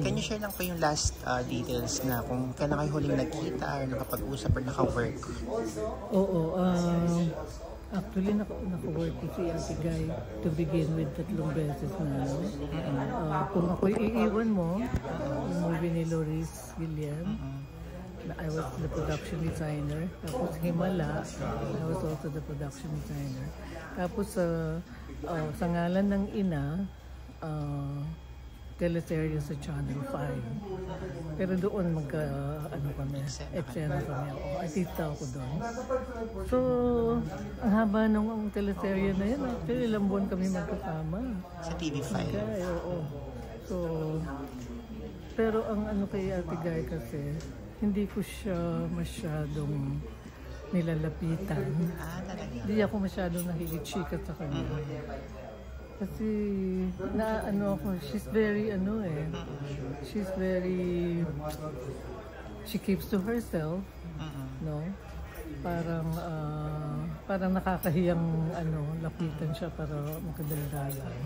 Can you share lang po yung last details na kung kailan kayo huling nagkita or nakapag-usap or naka-work? Oo, actually naka-work ko si Ate Guy to begin with 3 beses na. Kung ako'y iiwan mo, yung movie ni Loris Guillen, I was the production designer. Tapos Himala, I was also the production designer. Tapos sa ngalan ng ina, teleserye sa Channel 5. Pero doon eksena kami ako. Artista ako doon. So, ang haba nung teleserye na yun, actually ilang buwan kami magkasama. Sa TV5? Okay, oo. So, pero ang kay Ate Guy kasi, hindi ko siya masyadong nilalapitan. Hindi ako masyadong nakikichika sa kanya. Kasi she's very she keeps to herself, no? Parang nakakahiyang lapitan siya para makadaldalan.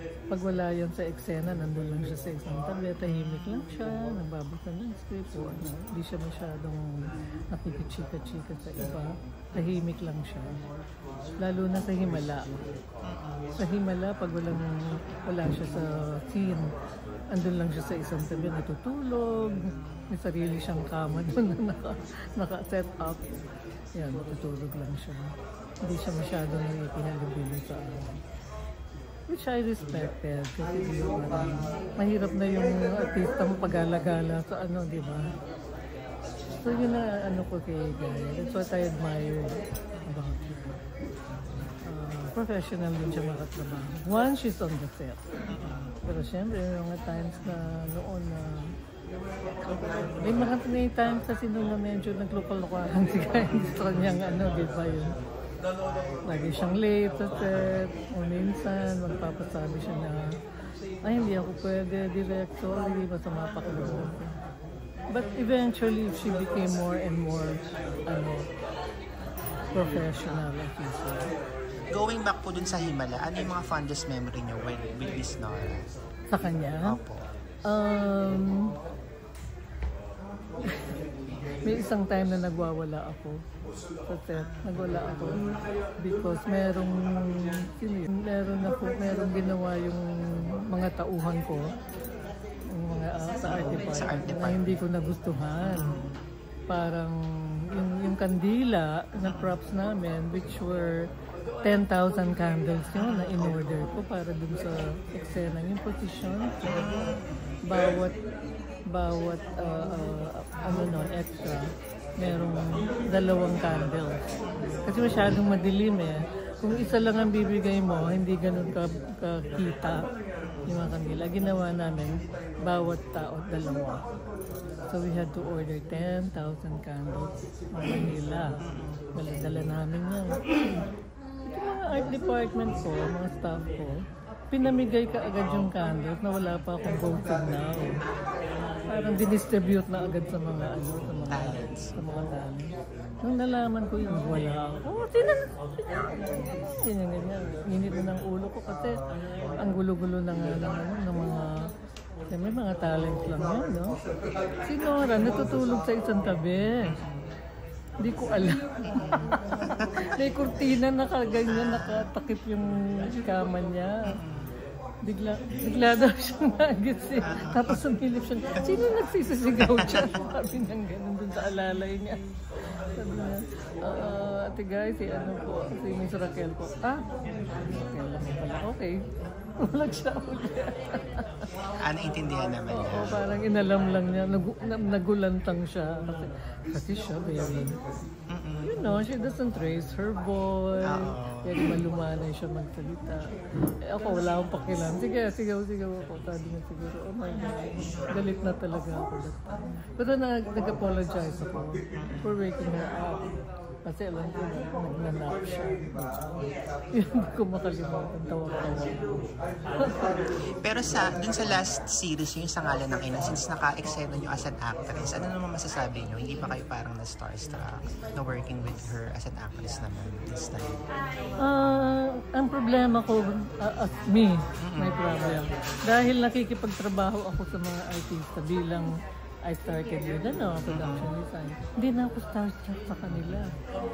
Pag wala yan sa eksena, nandun lang siya sa isang tabi, tahimik lang siya, nagbabasa ng script o hindi siya masyadong nakikichika-chika sa iba, tahimik lang siya. Lalo na sa Himala. Sa Himala, pag wala siya sa scene, andun lang siya sa isang tabi, natutulog, may sarili siyang kama doon na naka-set up. Yan, natutulog lang siya. Hindi siya masyadong nakikihalubilo sa which I respected kasi mahirap na yung artistang pag-alagala sa di ba? So yun na ko kay Guy. That's what I admire about her. Professional din siya makatrabaho. Once she's on the set. Pero syempre, may mga times na noon may times kasi noon na medyo naglukal-lukahan si Guy. Gusto niyang di ba yun? Lagi siyang late sa set, o minsan magpapasabi siya na hindi ako pwede, director, hindi masama pa kaloob. But eventually, she became more and more professional, as you say. Going back po dun sa Himala, ano yung mga fondest memory niyo with Miss Nora? Sa kanya? Opo. May isang time na nagwawala ako sa set. Nagwala ako because merong ginawa yung mga tauhan ko, yung mga sa art department na hindi ko nagustuhan. Parang yung kandila na props namin, which were 10,000 candles yun na in-order ko para dun sa eksena. Yung position, bawat extra, merong 2 candles. Kasi masyadong madilim Kung isa lang ang bibigay mo, hindi ganun kakita yung mga kandila. Ginawa namin, bawat tao 2. So we had to order 10,000 candles ng Manila. Dala namin yan. Ito mga art department ko, mga staff ko, pinamigay ka agad yung candles na wala pa akong go signal. Parang dinistribute na agad sa mga talents. Nung nalaman ko yung wala ako, Init na ng ulo ko kasi ang gulo-gulo ng mga may mga talents lang yan, no? Si Nora natutulog sa isang tabi. Hindi ko alam. May kurtina nakaganyan, nakatakip yung kama niya. Bigla daw siyang nagising. Tapos sumilip siya, sino nagsisisigaw dyan? Sabi niyang ganun dun sa alalay niya. Sabi niya, Ate Guy, si Miss Raquel po. Raquel lang pala. Okay. Walang siya ulit. Naintindihan naman niya. Oo, parang inalam lang niya. Nagulantang siya. Kasi siya very... she doesn't raise her voice. Very malumanay siya magsalita. Ako, wala akong pakialam. Sige ako. Sabi niya siguro, oh my God, galit na talaga ako that time. Pero nag-apologize ako for waking her up. Kasi alam ko na nagnanap siya. Yun, hindi ko makalimutan. Tawa-tawa. Pero dun sa last series yung sa Ngalan ng Ina, since naka-eksena nyo as an actress, ano naman masasabi nyo? Hindi pa kayo parang na-starstruck na working with her as an actress naman this time? Ang problema ko, me, my problem. Dahil nakikipagtrabaho ako sa mga artista bilang I started with production design. Hindi na ako starstruck sa kanila.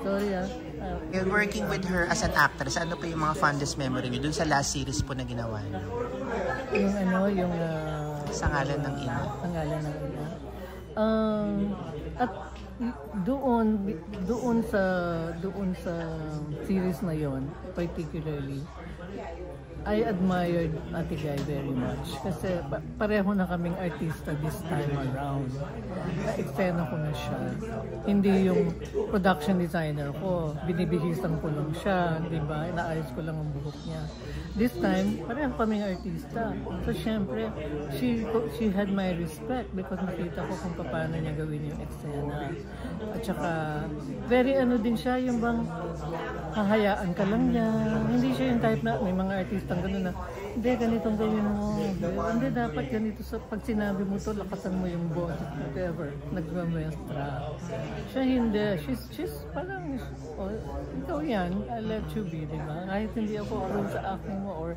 Sorry You're working with her as an actress. Ano po yung mga fondest memory niyo dun sa last series po na ginawa niyo? Yung sa Ngalan ng Ina. Ang Ngalan ng Ina. At doon sa series na yon, particularly, I admired Ate Guy very much kasi pareho na kaming artista this time around. Na-eksena ko na siya. Hindi yung production designer ko, binibihisan ko lang siya, di ba? Inaayos ko lang ang buhok niya. This time, pareho kaming artista. So, syempre, she had my respect because nakita ko kung paano niya gawin yung eksena. At saka, very din siya, yung bang hahayaan ka lang niya. Hindi siya yung type na may mga artistang gano'n na, hindi, ganitong gawin mo. Hindi, dapat ganito. Pag sinabi mo to, lakasan mo yung boses, whatever. Nagmamestra. Siya hindi. She's parang, ikaw yan, I'll let you be, di ba? Kahit hindi ako aron sa acting mo or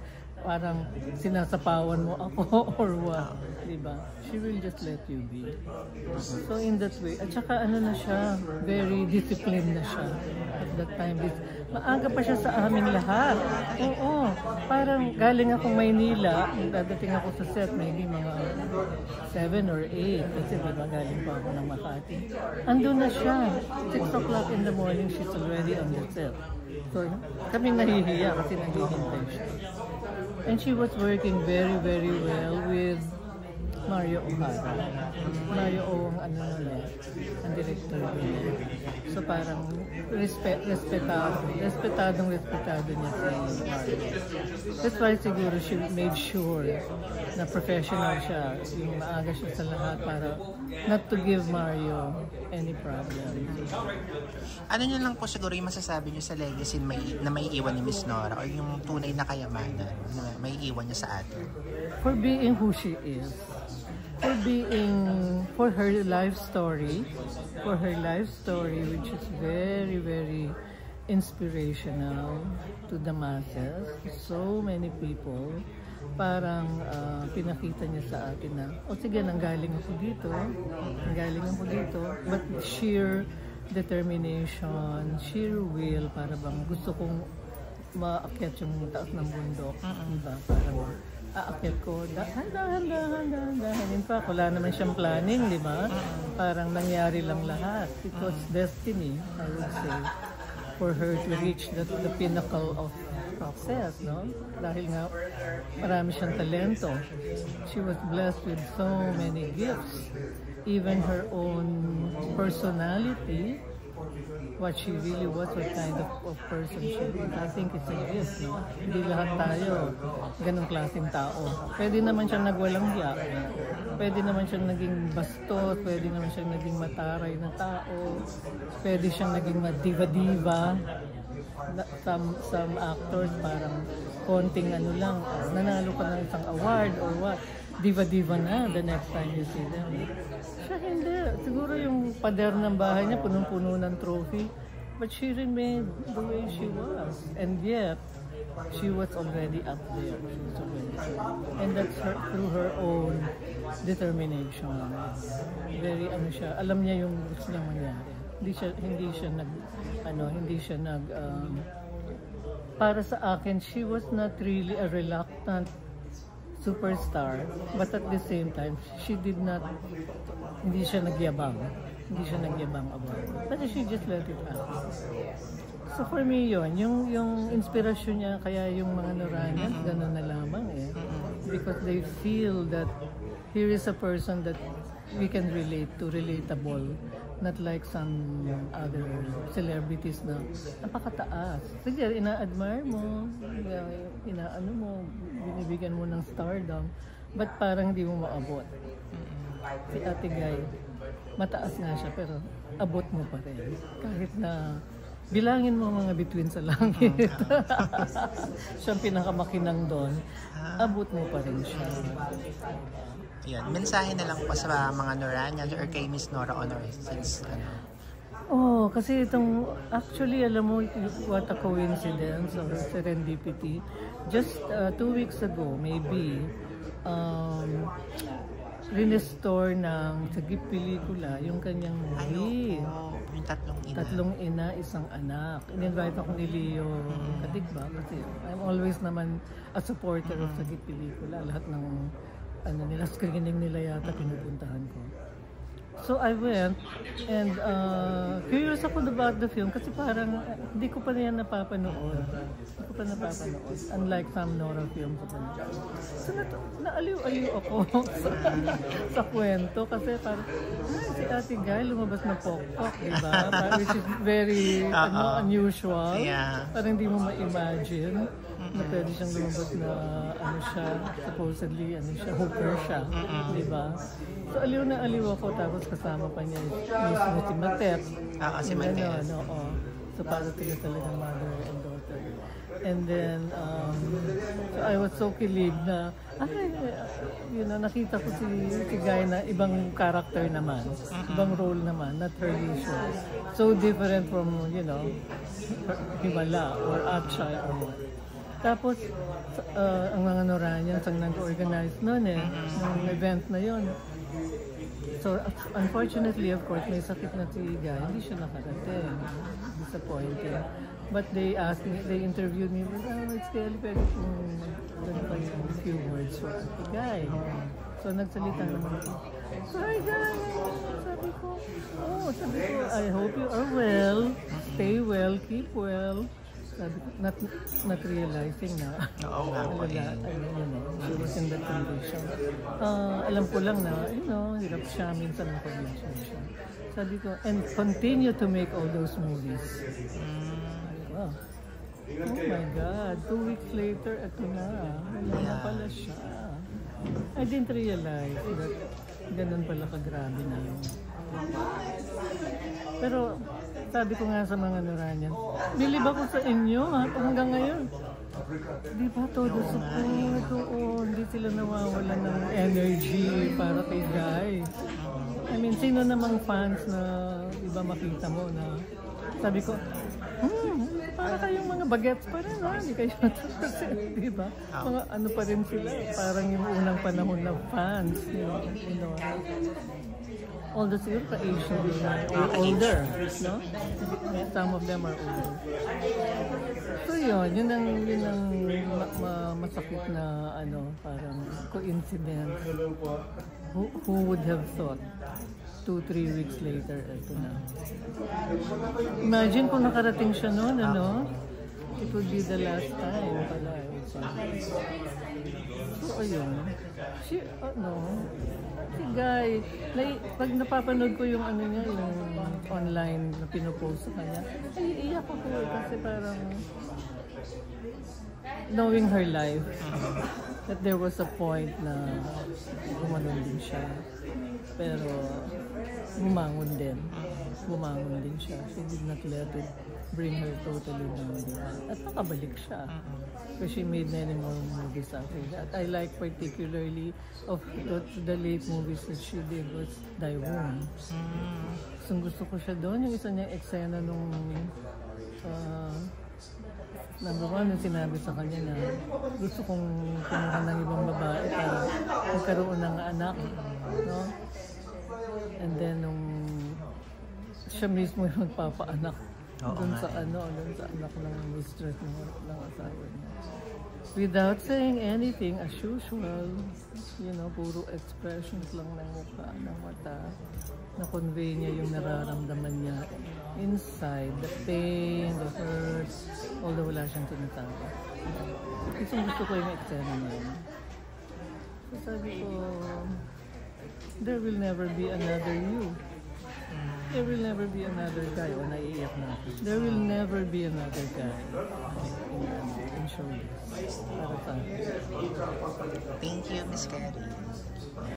parang sinasapawan mo ako or what, di ba? She will just let you be. So in that way, at saka na siya, very disciplined na siya at that time. Maaga pa siya sa aming lahat. Oo, parang galing akong Maynila, dadating ako sa set, maybe mga 7 or 8, kasi di ba galing pa ako ng Makati. Andun na siya, 6 o'clock in the morning, she's already on the set. So, kami nahihiya kasi naghihintay siya. And she was working very, very well with Mario O'Hara. Mario O ang director niya. So parang respetado niya si Mario. That's why siguro she made sure na professional siya, yung maaga siya sa lahat para not to give Mario any problem. Ano nyo lang po siguro yung masasabi nyo sa legacy na may iwan ni Miss Nora o yung tunay na kayamanan na may iwan niya sa atin? For being who she is. For her life story, which is very, very inspirational to the masses. So many people, parang pinakita niya sa atin na, sige, nanggaling ako dito, but sheer determination, sheer will, para bang gusto kong maakyat yung taas ng bundok, diba? Parang aakyat ko, dahan-dahan. In fact, wala naman siyang planning, di ba? Parang nangyari lang lahat. It was destiny, I would say, for her to reach the pinnacle of success, no? Dahil nga, marami siyang talento. She was blessed with so many gifts. Even her own personality, what she really was, what kind of person she was. I think it's a gift, no? Hindi lahat tayo ganong klaseng tao. Pwede naman siyang nagwalang hiya. Pwede naman siyang naging bastos. Pwede naman siyang naging mataray na tao. Pwede siyang naging diva-diva. Some actors parang konting lang, nanalo ka ng isang award or what. Diva-diva na the next time you see them. Siya hindi. Siguro yung pader ng bahay niya, punong-puno ng trophy. But she remained the way she was. And yet, she was already up there. And that's through her own determination. Very siya. Alam niya yung gusto niyang mangyari. Hindi siya nag para sa akin, she was not really a reluctant superstar, but at the same time, hindi siya nagyabang about it. But she just let it happen. So for me yun, yung inspirasyon niya, kaya yung mga Noranians, gano'n na lamang because they feel that here is a person that we can relate to, relatable, not like some other celebrities na napakataas. Sige, ina-admire mo, binibigyan mo ng stardom, but parang hindi mo maabot. Si Ate Guy, mataas nga siya, pero abot mo pa rin. Kahit na bilangin mo mga bituin sa langit. Siya ang pinakamakinang doon. Abot mo pa rin siya. Yan, mensahe na lang po sa mga Noranians or kay Miss Nora Honor since Oh, kasi itong, actually, alam mo, what a coincidence or serendipity. Just 2 weeks ago, maybe, rinestore ng Sagip Pelikula yung kanyang movie. Yung Tatlong Ina. Tatlong Ina, Isang Anak. In-invite ako ni Leo Katigba kasi I'm always naman a supporter of Sagip Pelikula. Lahat ng nila, screening nila yata pinupuntahan ko. So I went and curious ako about the film kasi parang hindi ko pa yan napapanood. Hindi ko pa napapanood. Unlike some Nora films ako. So naaliw-aliw ako sa kwento kasi parang si Ate Guy lumabas na pokpok, diba? Which is very unusual. Yeah. Parang hindi mo ma-imagine na pwede siyang lumabas na siya, supposedly hooker siya, diba? So aliw na aliw ako tapos kasama pa niya mismo si Matep. Si Matep. So para sila talaga mother and daughter. And then, so I was so kilig na, nakita ko si Guy na ibang character naman, ibang role naman, not her usual. So different from, Himala or Akshay or what. Tapos, ang mga Noranians ang nag-organize noon ng event na yon. So, unfortunately, of course, may sakit na si Guy. Hindi siya nakarating. Disappointing. But they asked me, they interviewed me, it's really pwede kung pa yung few words for Ate Guy. So, nagsalita naman ako. Hi, Guy! Sabi ko, I hope you are well. Stay well, keep well. Sabi ko, not realizing na she was in that condition. Alam ko lang na, hirap siya, minsan ang probinsya siya. Sabi ko, and continue to make all those movies. Oh my God, 2 weeks later, ito na. Wala na pala siya. I didn't realize that ganun pala kagrabe na yun. Pero, sabi ko nga sa mga Noranians, bilib ako sa inyo hanggang ngayon. Di ba todo support? Hindi sila nawawalan ng energy para kay Guy. I mean, sino namang fans na iba makita mo na sabi ko, para kayong mga bagets pa rin hindi kayo natutusin, di ba? Mga ano pa rin sila, parang yung unang panahon ng fans, although siguro ka-Asian or older, no? Some of them are older. So yun ang masakit na parang coincidence. Who would have thought 2-3 weeks later, ito na. Imagine kung nakarating siya noon, it would be the last time pala. So ayun. Si Guy, pag napapanood ko yung niya, yung online na pinopost sa kanya, ay iyak ako kasi parang knowing her life, that there was a point na gumanon din siya. Pero bumangon din siya. She did not let it bring her totally down. At nakabalik siya. Because she made many more movies after that. I like particularly of the late movies that she did was Daewon. Gusto ko siya doon. Yung isa niyang eksena nung number one, yung sinabi sa kanya na gusto kong kumuha ng ibang babae para magkaroon ng anak. No? And then nung siya mismo yung magpapaanak doon sa anak ng mistress ng asawa niya. Without saying anything, as usual, puro expressions lang ng mukha, ng mata, na-convey niya yung nararamdaman niya inside, the pain, the hurt, although wala siyang tinatawa. Kasi gusto ko yung eksena niya. So sabi ko, there will never be another you. There will never be another guy. O naiiyak na ako. There will never be another guy in showbiz. Para sa akin. Thank you, Miss Carrie.